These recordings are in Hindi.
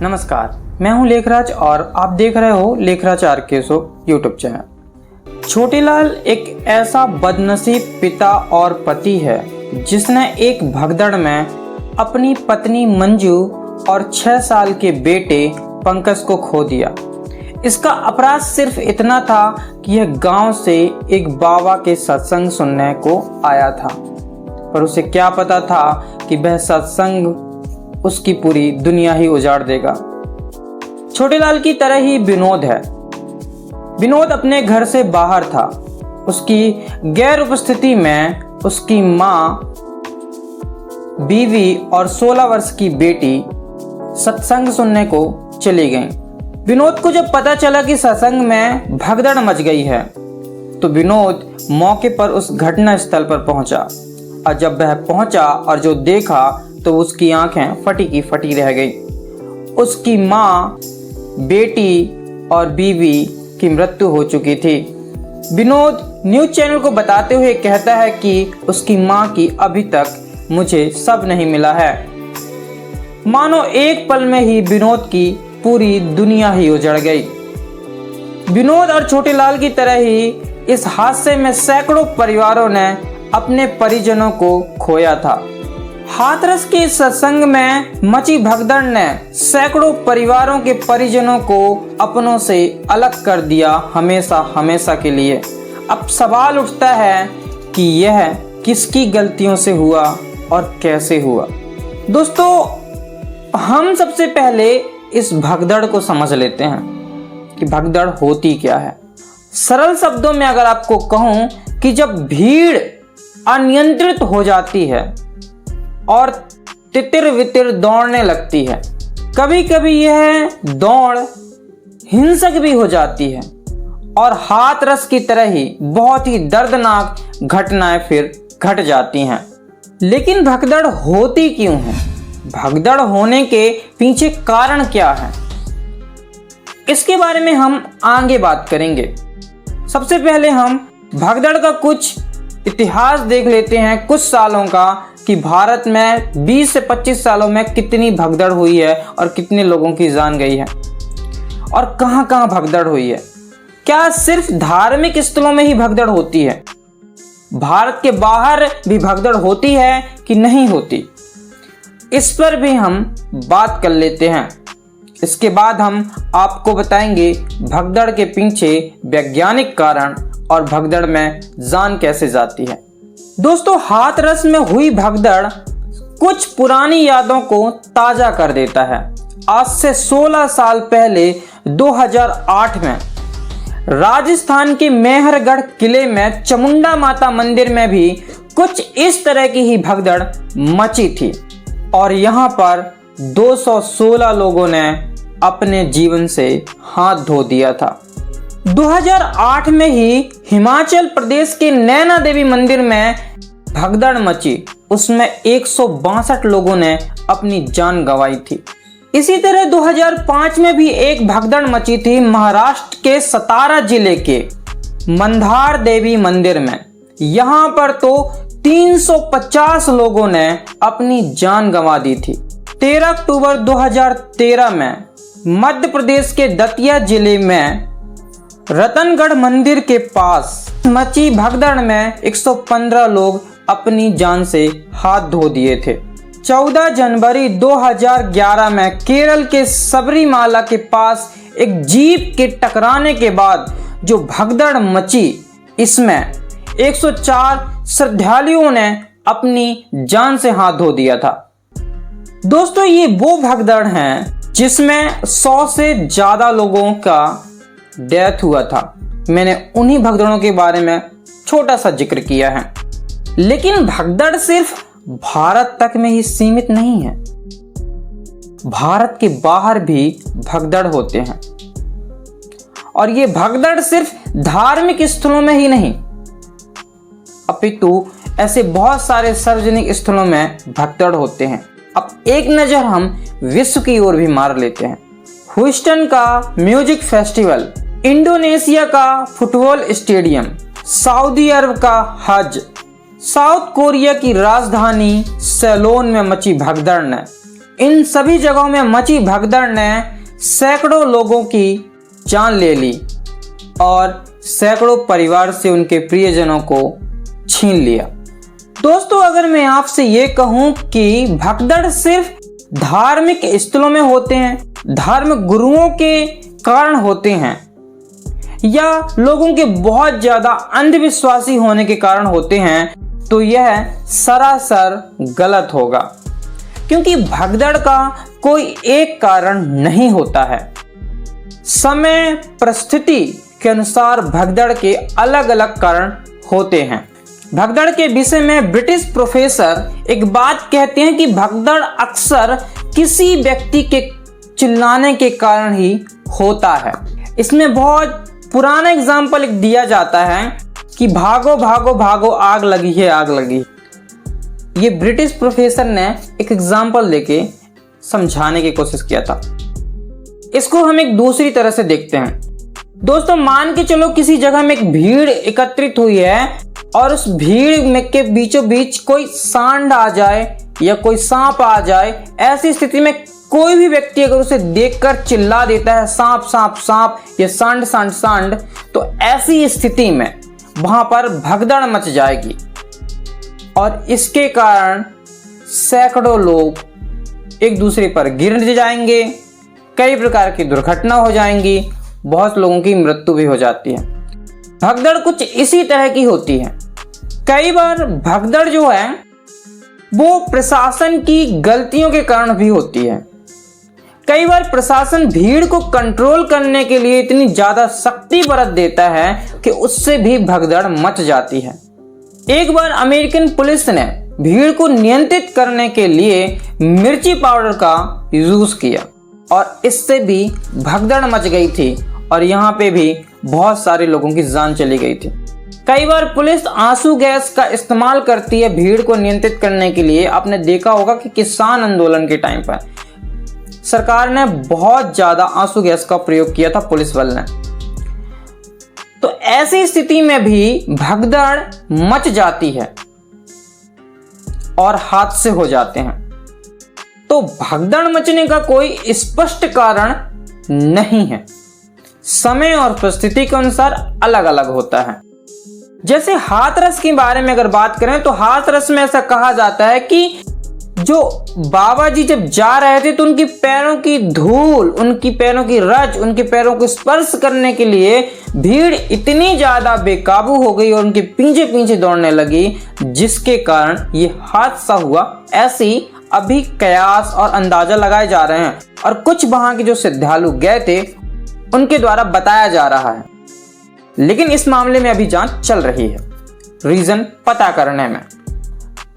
नमस्कार, मैं हूं लेखराज और आप देख रहे हो Lekhraj RK show YouTube channel. Chhotelal एक ऐसा बदनसीब पिता और पति है जिसने एक भगदड़ में अपनी पत्नी मंजू और 6 साल के बेटे पंकज को खो दिया। इसका अपराध सिर्फ इतना था कि यह गांव से एक बाबा के सत्संग सुनने को आया था, पर उसे क्या पता था कि वह सत्संग उसकी पूरी दुनिया ही उजाड़ देगा। छोटेलाल की तरह ही विनोद है। विनोद अपने घर से बाहर था। उसकी गैर उपस्थिति में उसकी माँ, बीवी और 16 वर्ष की बेटी सत्संग सुनने को चली गईं। विनोद को जब पता चला कि सत्संग में भगदड़ मच गई है तो विनोद मौके पर उस घटना स्थल पर पहुंचा, और जब वह पहुंचा और जो देखा तो उसकी आंखें फटी की फटी रह गई। उसकी माँ, बेटी और बीवी की मृत्यु हो चुकी थी। विनोद न्यूज चैनल को बताते हुए कहता है कि उसकी माँ की अभी तक मुझे सब नहीं मिला है। मानो एक पल में ही विनोद की पूरी दुनिया ही उजड़ गई। विनोद और छोटेलाल की तरह ही इस हादसे में सैकड़ों परिवारों ने अपने परिजनों को खोया था। हाथरस के सत्संग में मची भगदड़ ने सैकड़ों परिवारों के परिजनों को अपनों से अलग कर दिया, हमेशा हमेशा के लिए। अब सवाल उठता है कि यह किसकी गलतियों से हुआ और कैसे हुआ। दोस्तों, हम सबसे पहले इस भगदड़ को समझ लेते हैं कि भगदड़ होती क्या है। सरल शब्दों में अगर आपको कहूं कि जब भीड़ अनियंत्रित हो जाती है और तितिर वितिर दौड़ने लगती है, कभी कभी यह दौड़ हिंसक भी हो जाती है और हाथरस की तरह ही बहुत ही दर्दनाक घटनाएं फिर घट जाती हैं। लेकिन भगदड़ होती क्यों है? भगदड़ होने के पीछे कारण क्या है? इसके बारे में हम आगे बात करेंगे। सबसे पहले हम भगदड़ का कुछ इतिहास देख लेते हैं, कुछ सालों का, कि भारत में 20 से 25 सालों में कितनी भगदड़ हुई है और कितने लोगों की जान गई है और कहां कहां भगदड़ हुई है। क्या सिर्फ धार्मिक स्थलों में ही भगदड़ होती है? भारत के बाहर भी भगदड़ होती है कि नहीं होती? इस पर भी हम बात कर लेते हैं। इसके बाद हम आपको बताएंगे भगदड़ के पीछे वैज्ञानिक कारण और भगदड़ में जान कैसे जाती है। दोस्तों, हाथरस में हुई भगदड़ कुछ पुरानी यादों को ताजा कर देता है। आज से 16 साल पहले 2008 में राजस्थान के मेहरगढ़ किले में चामुंडा माता मंदिर में भी कुछ इस तरह की ही भगदड़ मची थी और यहाँ पर 216 लोगों ने अपने जीवन से हाथ धो दिया था। 2008 में ही हिमाचल प्रदेश के नैना देवी मंदिर में भगदड़ मची, उसमें 162 लोगों ने अपनी जान गंवाई थी। इसी तरह 2005 में भी एक भगदड़ मची थी महाराष्ट्र के सतारा जिले के मंदार देवी मंदिर में। यहां पर तो 350 लोगों ने अपनी जान गंवा दी थी। 13 अक्टूबर 2013 में मध्य प्रदेश के दतिया जिले में रतनगढ़ मंदिर के पास मची भगदड़ में 115 लोग अपनी जान से हाथ धो दिए थे। 14 जनवरी 2011 में केरल के सबरीमाला के पास एक जीप के टकराने के बाद जो भगदड़ मची, इसमें 104 श्रद्धालुओं ने अपनी जान से हाथ धो दिया था। दोस्तों, ये वो भगदड़ हैं जिसमें 100 से ज्यादा लोगों का डेथ हुआ था। मैंने उन्हीं भगदड़ों के बारे में छोटा सा जिक्र किया है। लेकिन भगदड़ सिर्फ भारत तक में ही सीमित नहीं है। भारत के बाहर भी भगदड़ होते हैं और ये भगदड़ सिर्फ धार्मिक स्थलों में ही नहीं, अपितु ऐसे बहुत सारे सार्वजनिक स्थलों में भगदड़ होते हैं। अब एक नजर हम विश्व की ओर भी मार लेते हैं। ह्यूस्टन का म्यूजिक फेस्टिवल, इंडोनेशिया का फुटबॉल स्टेडियम, सऊदी अरब का हज, साउथ कोरिया की राजधानी सेलोन में मची भगदड़ ने इन सभी जगहों में मची भगदड़ ने सैकड़ों लोगों की जान ले ली और सैकड़ों परिवार से उनके प्रियजनों को छीन लिया। दोस्तों, अगर मैं आपसे ये कहूं कि भगदड़ सिर्फ धार्मिक स्थलों में होते हैं, धार्मिक गुरुओं के कारण होते हैं या लोगों के बहुत ज्यादा अंधविश्वासी होने के कारण होते हैं, तो यह सरासर गलत होगा, क्योंकि भगदड़ का कोई एक कारण नहीं होता है। समय परिस्थिति के अनुसार भगदड़ के अलग अलग कारण होते हैं। भगदड़ के विषय में ब्रिटिश प्रोफेसर एक बात कहते हैं कि भगदड़ अक्सर किसी व्यक्ति के चिल्लाने के कारण ही होता है। इसमें बहुत पुराना एग्जाम्पल दिया जाता है कि भागो भागो भागो, आग लगी है, आग लगी। ये ब्रिटिश प्रोफेसर ने एक एग्जाम्पल देके समझाने की कोशिश किया था। इसको हम एक दूसरी तरह से देखते हैं। दोस्तों, मान के चलो किसी जगह में एक भीड़ एकत्रित हुई है और उस भीड़ में के बीचों बीच कोई सांड आ जाए या कोई सांप आ जाए। ऐसी स्थिति में कोई भी व्यक्ति अगर उसे देखकर चिल्ला देता है सांप सांप सांप या सांड सांड सांड, तो ऐसी स्थिति में वहां पर भगदड़ मच जाएगी और इसके कारण सैकड़ों लोग एक दूसरे पर गिर जाएंगे, कई प्रकार की दुर्घटना हो जाएंगी, बहुत लोगों की मृत्यु भी हो जाती है। भगदड़ कुछ इसी तरह की होती है। कई बार भगदड़ जो है वो प्रशासन की गलतियों के कारण भी होती है। कई बार प्रशासन भीड़ को कंट्रोल करने के लिए इतनी ज्यादा शक्ति बरत देता है कि उससे भी भगदड़ मच जाती है। एक बार अमेरिकन पुलिस ने भीड़ को नियंत्रित करने के लिए मिर्ची पाउडर का यूज किया और इससे भी भगदड़ मच गई थी और यहाँ पे भी बहुत सारे लोगों की जान चली गई थी। कई बार पुलिस आंसू गैस का इस्तेमाल करती है भीड़ को नियंत्रित करने के लिए। आपने देखा होगा कि किसान आंदोलन के टाइम पर सरकार ने बहुत ज्यादा आंसू गैस का प्रयोग किया था पुलिस बल ने। तो ऐसी स्थिति में भी भगदड़ मच जाती है और हादसे हो जाते हैं। तो भगदड़ मचने का कोई स्पष्ट कारण नहीं है, समय और परिस्थिति के अनुसार अलग अलग होता है। जैसे हाथरस के बारे में अगर बात करें तो हाथरस में ऐसा कहा जाता है कि जो बाबा जी जब जा रहे थे तो उनकी पैरों की धूल, उनकी पैरों की रज, उनके पैरों को स्पर्श करने के लिए भीड़ इतनी ज्यादा बेकाबू हो गई और उनके पीछे पीछे दौड़ने लगी, जिसके कारण ये हादसा हुआ। ऐसी अभी कयास और अंदाजा लगाए जा रहे हैं और कुछ वहां के जो श्रद्धालु गए थे उनके द्वारा बताया जा रहा है, लेकिन इस मामले में अभी जांच चल रही है रीजन पता करने में।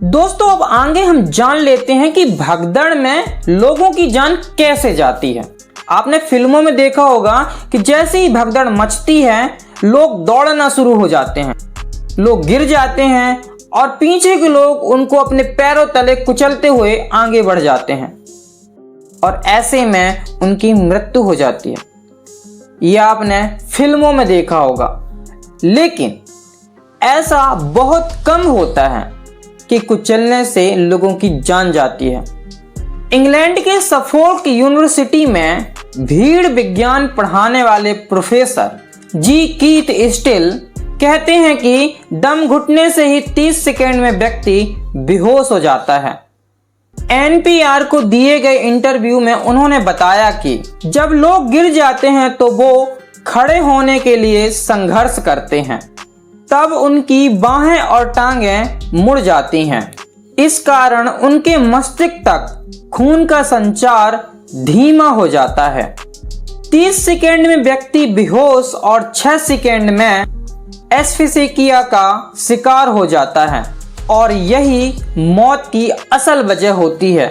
दोस्तों, अब आगे हम जान लेते हैं कि भगदड़ में लोगों की जान कैसे जाती है। आपने फिल्मों में देखा होगा कि जैसे ही भगदड़ मचती है लोग दौड़ना शुरू हो जाते हैं, लोग गिर जाते हैं और पीछे के लोग उनको अपने पैरों तले कुचलते हुए आगे बढ़ जाते हैं और ऐसे में उनकी मृत्यु हो जाती है। यह आपने फिल्मों में देखा होगा, लेकिन ऐसा बहुत कम होता है कि कुचलने से लोगों की जान जाती है। इंग्लैंड के सफोल्क यूनिवर्सिटी में भीड़ विज्ञान पढ़ाने वाले प्रोफेसर जी कीथ स्टिल कहते हैं कि दम घुटने से ही 30 सेकंड में व्यक्ति बेहोश हो जाता है। एनपीआर को दिए गए इंटरव्यू में उन्होंने बताया कि जब लोग गिर जाते हैं तो वो खड़े होने के लिए संघर्ष करते हैं, तब उनकी बाहें और टांगें मुड़ जाती हैं। इस कारण उनके मस्तिष्क तक खून का संचार धीमा हो जाता है। 30 सेकंड में व्यक्ति बेहोश और 6 सेकंड में एस्फिक्सिया का शिकार हो जाता है और यही मौत की असल वजह होती है।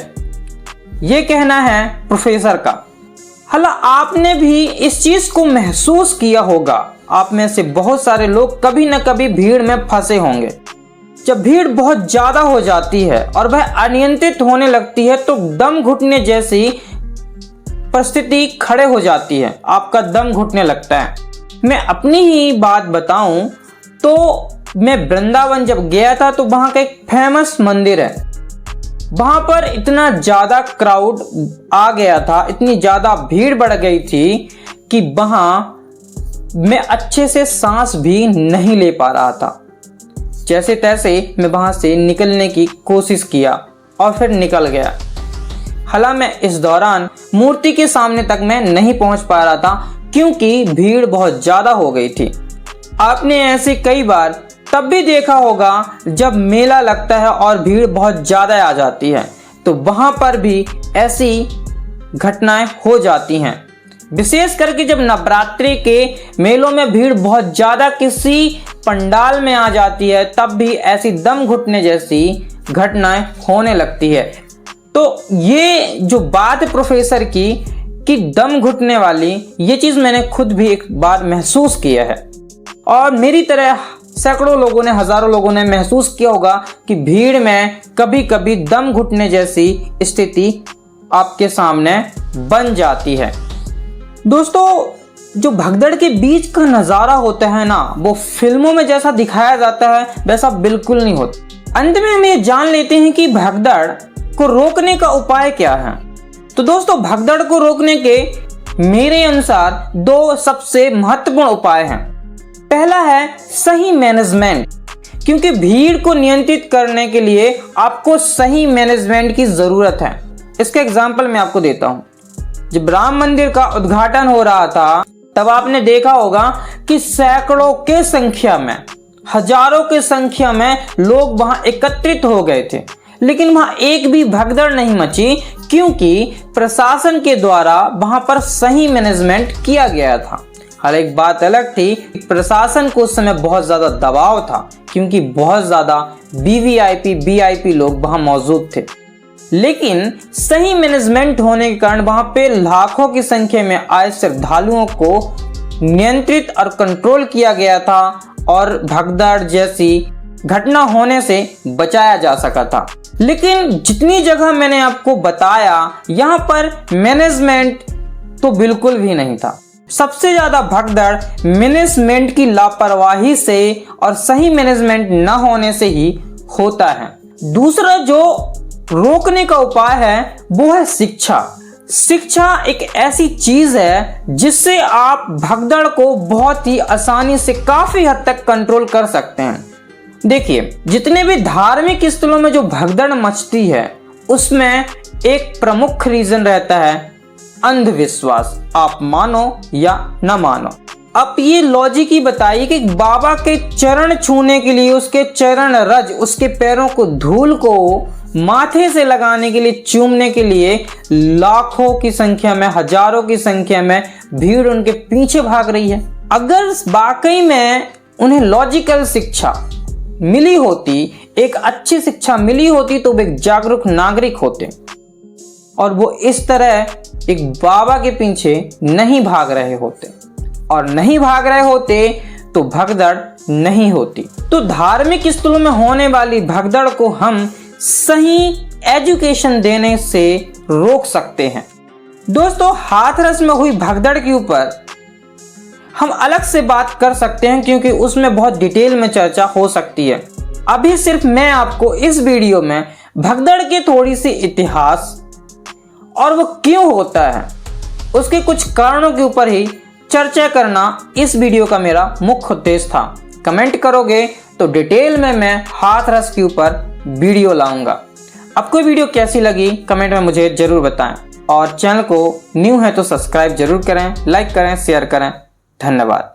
ये कहना है प्रोफेसर का। हालांकि आपने भी इस चीज को महसूस किया होगा। आप में से बहुत सारे लोग कभी न कभी भीड़ में फंसे होंगे। जब भीड़ बहुत ज्यादा हो जाती है और वह अनियंत्रित होने लगती है तो दम घुटने जैसी परिस्थिति खड़े हो जाती है, आपका दम घुटने लगता है। मैं अपनी ही बात बताऊं तो मैं वृंदावन जब गया था तो वहां का एक फेमस मंदिर है वहां पर इतना ज्यादा क्राउड आ गया था, इतनी ज्यादा भीड़ बढ़ गई थी कि वहां मैं अच्छे से सांस भी नहीं ले पा रहा था। जैसे तैसे मैं वहां से निकलने की कोशिश किया और फिर निकल गया। हालांकि मैं इस दौरान मूर्ति के सामने तक मैं नहीं पहुंच पा रहा था क्योंकि भीड़ बहुत ज्यादा हो गई थी। आपने ऐसे कई बार तब भी देखा होगा जब मेला लगता है और भीड़ बहुत ज्यादा आ जाती है, तो वहां पर भी ऐसी घटनाएं हो जाती हैं। विशेष करके जब नवरात्रि के मेलों में भीड़ बहुत ज्यादा किसी पंडाल में आ जाती है, तब भी ऐसी दम घुटने जैसी घटनाएं होने लगती है। तो ये जो बात है प्रोफेसर की कि दम घुटने वाली, ये चीज मैंने खुद भी एक बार महसूस किया है और मेरी तरह सैकड़ों लोगों ने, हजारों लोगों ने महसूस किया होगा कि भीड़ में कभी कभी दम घुटने जैसी स्थिति आपके सामने बन जाती है। दोस्तों, जो भगदड़ के बीच का नजारा होता है ना, वो फिल्मों में जैसा दिखाया जाता है वैसा बिल्कुल नहीं होता। अंत में हम ये जान लेते हैं कि भगदड़ को रोकने का उपाय क्या है। तो दोस्तों, भगदड़ को रोकने के मेरे अनुसार दो सबसे महत्वपूर्ण उपाय हैं। पहला है सही मैनेजमेंट, क्योंकि भीड़ को नियंत्रित करने के लिए आपको सही मैनेजमेंट की जरूरत है। इसका एग्जाम्पल मैं आपको देता हूं। जब राम मंदिर का उद्घाटन हो रहा था, तब आपने देखा होगा कि सैकड़ों के संख्या में, हजारों के संख्या में लोग वहां एकत्रित हो गए थे, लेकिन वहां एक भी भगदड़ नहीं मची क्योंकि प्रशासन के द्वारा वहां पर सही मैनेजमेंट किया गया था। हालांकि एक बात अलग थी, प्रशासन को उस समय बहुत ज्यादा दबाव था क्योंकि बहुत ज्यादा वीवीआईपी लोग वहां मौजूद थे, लेकिन सही मैनेजमेंट होने के कारण वहां पे लाखों की संख्या में आए श्रद्धालुओं को नियंत्रित और कंट्रोल किया गया था और भगदड़ जैसी घटना होने से बचाया जा सका था। लेकिन जितनी जगह मैंने आपको बताया, यहां पर मैनेजमेंट तो बिल्कुल भी नहीं था। सबसे ज्यादा भगदड़ मैनेजमेंट की लापरवाही से और सही मैनेजमेंट न होने से ही होता है। दूसरा जो रोकने का उपाय है वो है शिक्षा। शिक्षा एक ऐसी चीज है जिससे आप भगदड़ को बहुत ही आसानी से काफी हद तक कंट्रोल कर सकते हैं। देखिए, जितने भी धार्मिक स्थलों में जो भगदड़ मचती है, उसमें एक प्रमुख रीजन रहता है अंधविश्वास। आप मानो या न मानो, अब ये लॉजिक ही बताइए कि बाबा के चरण छूने के लिए, उसके चरण रज, उसके पैरों को, धूल को माथे से लगाने के लिए, चूमने के लिए लाखों की संख्या में, हजारों की संख्या में भीड़ उनके पीछे भाग रही है। अगर वाकई में उन्हें लॉजिकल शिक्षा मिली होती, एक अच्छी शिक्षा मिली होती, तो वे एक जागरूक नागरिक होते और वो इस तरह एक बाबा के पीछे नहीं भाग रहे होते, और नहीं भाग रहे होते तो भगदड़ नहीं होती। तो धार्मिक स्थलों में होने वाली भगदड़ को हम सही एजुकेशन देने से रोक सकते हैं। दोस्तों, हाथरस में हुई भगदड़ के ऊपर हम अलग से बात कर सकते हैं क्योंकि उसमें बहुत डिटेल में चर्चा हो सकती है। अभी सिर्फ मैं आपको इस वीडियो में भगदड़ के थोड़ी सी इतिहास और वो क्यों होता है, उसके कुछ कारणों के ऊपर ही चर्चा करना इस वीडियो का मेरा मुख्य उद्देश्य था। कमेंट करोगे तो डिटेल में मैं हाथरस के ऊपर वीडियो लाऊंगा। आपको वीडियो कैसी लगी कमेंट में मुझे जरूर बताएं, और चैनल को न्यू है तो सब्सक्राइब जरूर करें, लाइक करें, शेयर करें। धन्यवाद।